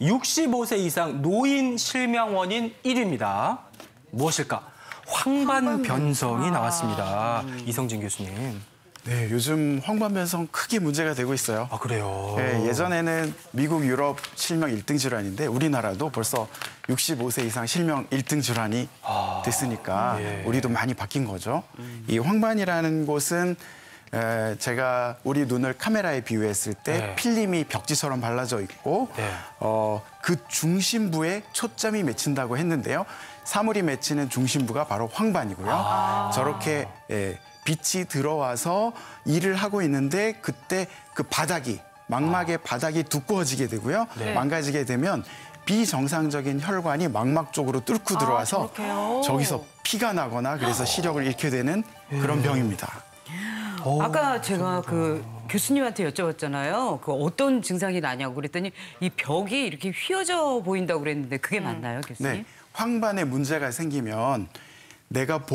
65세 이상 노인 실명 원인 1위입니다. 무엇일까? 황반변성이 나왔습니다. 이성진 교수님. 네, 요즘 황반변성 크게 문제가 되고 있어요. 아, 그래요? 네, 예전에는 미국, 유럽 실명 1등 질환인데 우리나라도 벌써 65세 이상 실명 1등 질환이 됐으니까 우리도 많이 바뀐 거죠. 이 황반이라는 곳은 제가 우리 눈을 카메라에 비유했을 때 필름이 벽지처럼 발라져 있고 그 중심부에 초점이 맺힌다고 했는데요. 사물이 맺히는 중심부가 바로 황반이고요. 저렇게 빛이 들어와서 일을 하고 있는데 그때 그 바닥이 망막의 바닥이 두꺼워지게 되고요. 망가지게 되면 비정상적인 혈관이 망막 쪽으로 뚫고 들어와서 저기서 피가 나거나 그래서 시력을 잃게 되는 그런 병입니다. 아까 제가 그 교수님한테 여쭤봤잖아요. 그 어떤 증상이 나냐고 그랬더니 이 벽이 이렇게 휘어져 보인다고 그랬는데 그게 맞나요, 교수님? 네, 황반에 문제가 생기면 내가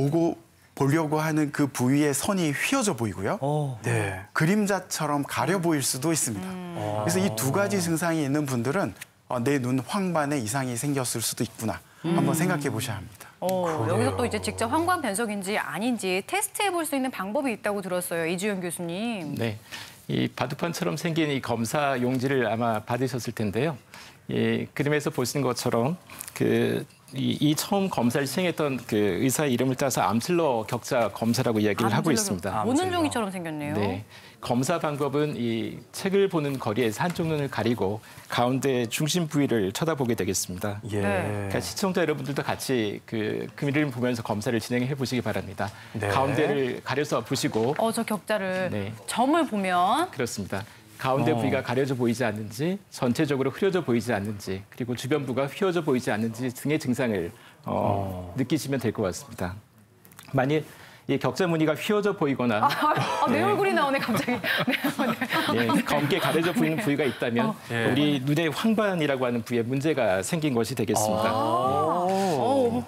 보려고 하는 그 부위의 선이 휘어져 보이고요. 그림자처럼 가려 보일 수도 있습니다. 그래서 이 두 가지 증상이 있는 분들은 내 눈 황반에 이상이 생겼을 수도 있구나. 한번 생각해 보셔야 합니다. 여기서 또 이제 직접 황반 변성인지 아닌지 테스트해 볼 수 있는 방법이 있다고 들었어요. 이주연 교수님. 네, 이 바둑판처럼 생긴 이 검사 용지를 아마 받으셨을 텐데요. 이 그림에서 보시는 것처럼 이 처음 검사를 시행했던 그 의사의 이름을 따서 암슬러 격자 검사라고 이야기를 하고 있습니다. 보는 종이처럼 생겼네요. 네. 검사 방법은 이 책을 보는 거리에서 한쪽 눈을 가리고 가운데 중심 부위를 쳐다보게 되겠습니다. 그러니까 시청자 여러분들도 같이 그 그림을 보면서 검사를 진행해 보시기 바랍니다. 가운데를 가려서 보시고 저 격자를 점을 보면 그렇습니다. 가운데 부위가 가려져 보이지 않는지, 전체적으로 흐려져 보이지 않는지, 그리고 주변부가 휘어져 보이지 않는지 등의 증상을 느끼시면 될 것 같습니다. 만일 이 격자 무늬가 휘어져 보이거나 내 얼굴이 나오네 갑자기. 검게 가려져 보이는 부위가 있다면 우리 눈의 황반이라고 하는 부위에 문제가 생긴 것이 되겠습니다.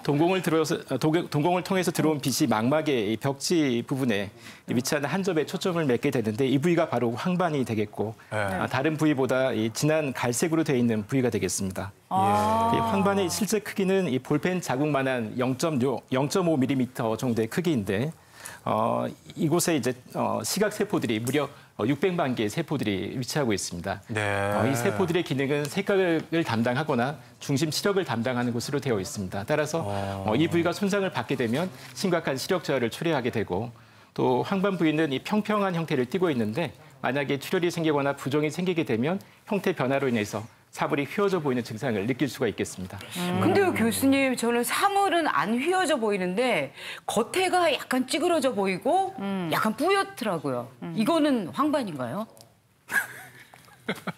동공을 통해서 들어온 빛이 망막의 벽지 부분에 위치하는 한 점에 초점을 맺게 되는데 이 부위가 바로 황반이 되겠고 다른 부위보다 진한 갈색으로 되어 있는 부위가 되겠습니다. 이 황반의 실제 크기는 이 볼펜 자국만한 0.5mm 정도의 크기인데 이곳에 이제 시각 세포들이 무려 600만 개의 세포들이 위치하고 있습니다. 이 세포들의 기능은 색각을 담당하거나 중심 시력을 담당하는 곳으로 되어 있습니다. 따라서 이 부위가 손상을 받게 되면 심각한 시력 저하를 초래하게 되고 또 황반 부위는 이 평평한 형태를 띠고 있는데 만약에 출혈이 생기거나 부종이 생기게 되면 형태 변화로 인해서 사물이 휘어져 보이는 증상을 느낄 수가 있겠습니다. 근데요, 교수님, 저는 사물은 안 휘어져 보이는데 겉에가 약간 찌그러져 보이고 약간 뿌옇더라고요. 이거는 황반인가요?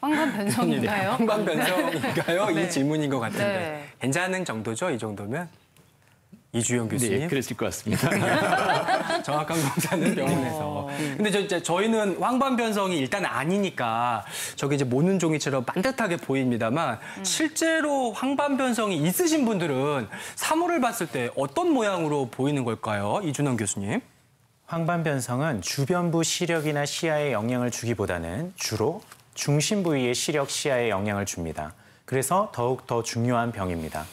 황반 변성인가요? 황반 변성인가요? 이 질문인 것 같은데. 괜찮은 정도죠, 이 정도면? 이주연 교수님. 네, 그랬을 것 같습니다. 정확한 검사는 병원에서. 근데 저희는 황반 변성이 일단 아니니까 저게 이제 모는 종이처럼 반듯하게 보입니다만 실제로 황반 변성이 있으신 분들은 사물을 봤을 때 어떤 모양으로 보이는 걸까요? 이준원 교수님. 황반 변성은 주변부 시력이나 시야에 영향을 주기보다는 주로 중심 부위의 시력, 시야에 영향을 줍니다. 그래서 더욱 더 중요한 병입니다.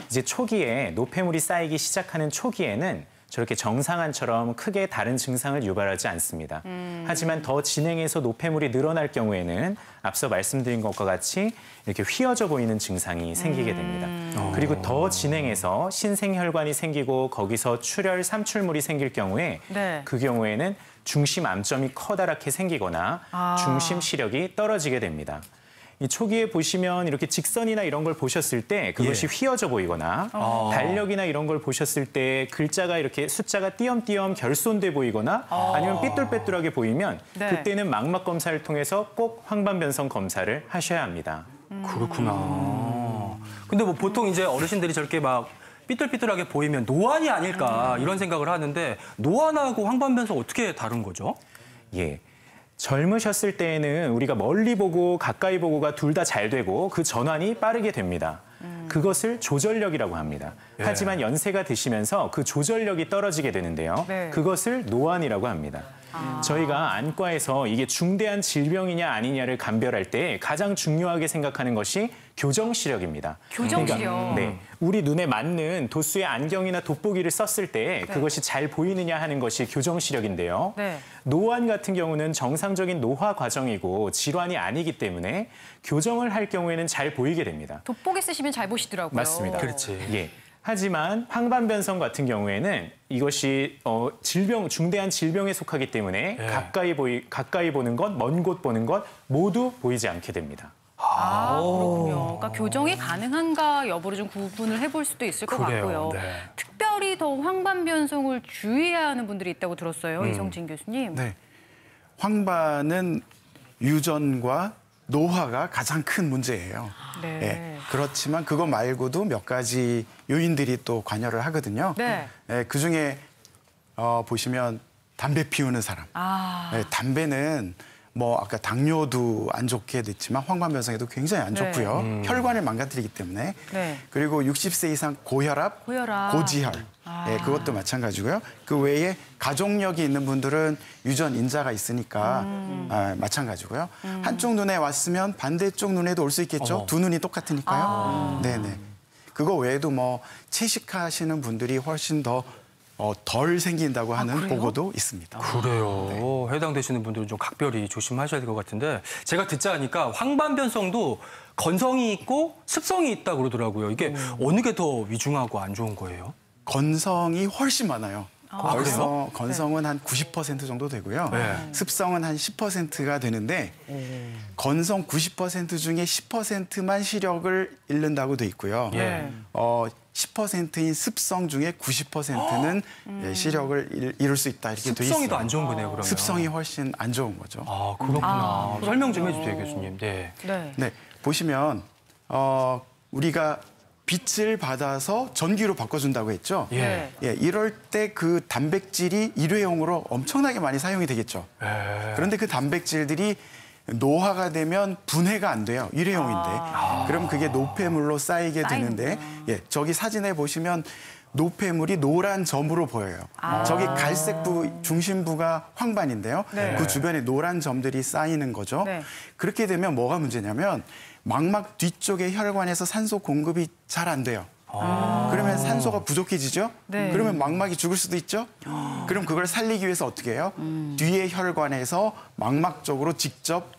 이제 초기에 노폐물이 쌓이기 시작하는 초기에는 저렇게 정상안처럼 크게 다른 증상을 유발하지 않습니다. 하지만 더 진행해서 노폐물이 늘어날 경우에는 앞서 말씀드린 것과 같이 이렇게 휘어져 보이는 증상이 생기게 됩니다. 그리고 더 진행해서 신생혈관이 생기고 거기서 출혈, 삼출물이 생길 경우에 그 경우에는 중심 암점이 커다랗게 생기거나 중심 시력이 떨어지게 됩니다. 이 초기에 보시면 이렇게 직선이나 이런 걸 보셨을 때 그것이 휘어져 보이거나 달력이나 이런 걸 보셨을 때 글자가 이렇게 숫자가 띄엄띄엄 결손돼 보이거나 아니면 삐뚤빼뚤하게 보이면 그때는 망막 검사를 통해서 꼭 황반 변성 검사를 하셔야 합니다. 그렇구나. 근데 뭐 보통 이제 어르신들이 저렇게 막 삐뚤삐뚤하게 보이면 노안이 아닐까 이런 생각을 하는데 노안하고 황반 변성 어떻게 다른 거죠? 젊으셨을 때에는 우리가 멀리 보고 가까이 보고가 둘 다 잘 되고 그 전환이 빠르게 됩니다. 그것을 조절력이라고 합니다. 하지만 연세가 드시면서 그 조절력이 떨어지게 되는데요. 그것을 노안이라고 합니다. 저희가 안과에서 이게 중대한 질병이냐 아니냐를 감별할 때 가장 중요하게 생각하는 것이 교정 시력입니다. 교정 시력. 네, 우리 눈에 맞는 도수의 안경이나 돋보기를 썼을 때 그것이 잘 보이느냐 하는 것이 교정 시력인데요. 네. 노안 같은 경우는 정상적인 노화 과정이고 질환이 아니기 때문에 교정을 할 경우에는 잘 보이게 됩니다. 돋보기 쓰시면 잘 보시더라고요. 맞습니다. 그렇지. 예. 하지만 황반변성 같은 경우에는 이것이 중대한 질병에 속하기 때문에 가까이 보는 것, 먼 곳 보는 것 모두 보이지 않게 됩니다. 그렇군요. 그러니까 교정이 가능한가 여부를 좀 구분을 해볼 수도 있을 것 그래요. 같고요. 네. 특별히 더 황반변성을 주의해야 하는 분들이 있다고 들었어요. 이성진 교수님. 네. 황반은 유전과 노화가 가장 큰 문제예요. 네. 예, 그렇지만 그거 말고도 몇 가지 요인들이 또 관여를 하거든요. 네. 예, 그중에 보시면 담배 피우는 사람. 예, 담배는 뭐 아까 당뇨도 안 좋게 됐지만 황반변성에도 굉장히 안 네. 좋고요. 혈관을 망가뜨리기 때문에. 네. 그리고 60세 이상 고혈압, 고지혈. 예, 그것도 마찬가지고요. 그 외에 가족력이 있는 분들은 유전 인자가 있으니까 마찬가지고요. 한쪽 눈에 왔으면 반대쪽 눈에도 올 수 있겠죠. 두 눈이 똑같으니까요. 네네. 그거 외에도 뭐 채식하시는 분들이 훨씬 더 덜 생긴다고 하는 보고도 있습니다. 그래요. 해당되시는 분들은 좀 각별히 조심하셔야 될 것 같은데 제가 듣자 하니까 황반변성도 건성이 있고 습성이 있다고 그러더라고요. 이게 어느 게 더 위중하고 안 좋은 거예요? 건성이 훨씬 많아요. 벌써 건성은 한 90% 정도 되고요. 습성은 한 10%가 되는데 건성 90% 중에 10%만 시력을 잃는다고 돼 있고요. 10%인 습성 중에 90%는 시력을 잃을 수 있다 이렇게 돼 있어요. 습성이 더 안 좋은 거네요, 그러면. 습성이 훨씬 안 좋은 거죠. 아, 그렇구나. 설명 좀 해주세요, 교수님. 네. 네, 보시면 우리가 빛을 받아서 전기로 바꿔준다고 했죠. 예. 이럴 때 그 단백질이 일회용으로 엄청나게 많이 사용이 되겠죠. 그런데 그 단백질들이 노화가 되면 분해가 안 돼요. 일회용인데. 그럼 그게 노폐물로 쌓이게 되는데 저기 사진에 보시면 노폐물이 노란 점으로 보여요. 저기 갈색부 중심부가 황반인데요. 그 주변에 노란 점들이 쌓이는 거죠. 네. 그렇게 되면 뭐가 문제냐면 망막 뒤쪽의 혈관에서 산소 공급이 잘 안 돼요. 그러면 산소가 부족해지죠? 네. 그러면 망막이 죽을 수도 있죠? 그럼 그걸 살리기 위해서 어떻게 해요? 뒤에 혈관에서 망막 쪽으로 직접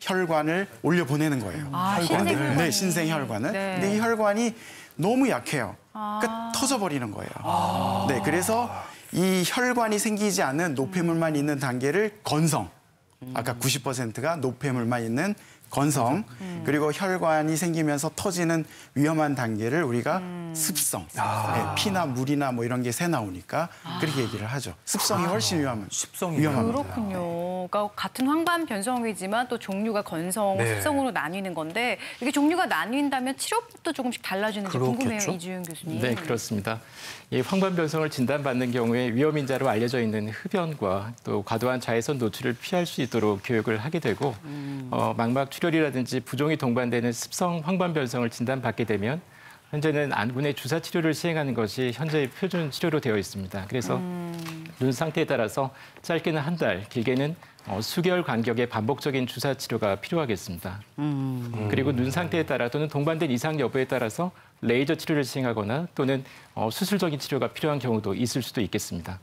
혈관을 올려보내는 거예요. 신생혈관이. 네, 신생혈관을. 네. 근데 이 혈관이 너무 약해요. 그러니까 터져버리는 거예요. 네, 그래서 이 혈관이 생기지 않는 노폐물만 있는 단계를 건성. 아까 90%가 노폐물만 있는 건성, 그리고 혈관이 생기면서 터지는 위험한 단계를 우리가 습성, 피나 물이나 뭐 이런 게 새 나오니까 그렇게 얘기를 하죠. 습성이 훨씬 습성이 위험합니다. 그렇군요. 그러니까 같은 황반변성이지만 또 종류가 건성, 네. 습성으로 나뉘는 건데 이게 종류가 나뉜다면 치료법도 조금씩 달라지는지 궁금해요, 그렇겠죠? 이주영 교수님. 네, 그렇습니다. 이 황반변성을 진단받는 경우에 위험인자로 알려져 있는 흡연과 또 과도한 자외선 노출을 피할 수 있도록 교육을 하게 되고 망막 출혈이라든지 부종이 동반되는 습성 황반변성을 진단받게 되면 현재는 안군의 주사 치료를 시행하는 것이 현재의 표준 치료로 되어 있습니다. 그래서 눈 상태에 따라서 짧게는 한 달, 길게는 수개월 간격의 반복적인 주사 치료가 필요하겠습니다. 그리고 눈 상태에 따라 또는 동반된 이상 여부에 따라서 레이저 치료를 시행하거나 또는 수술적인 치료가 필요한 경우도 있을 수도 있겠습니다.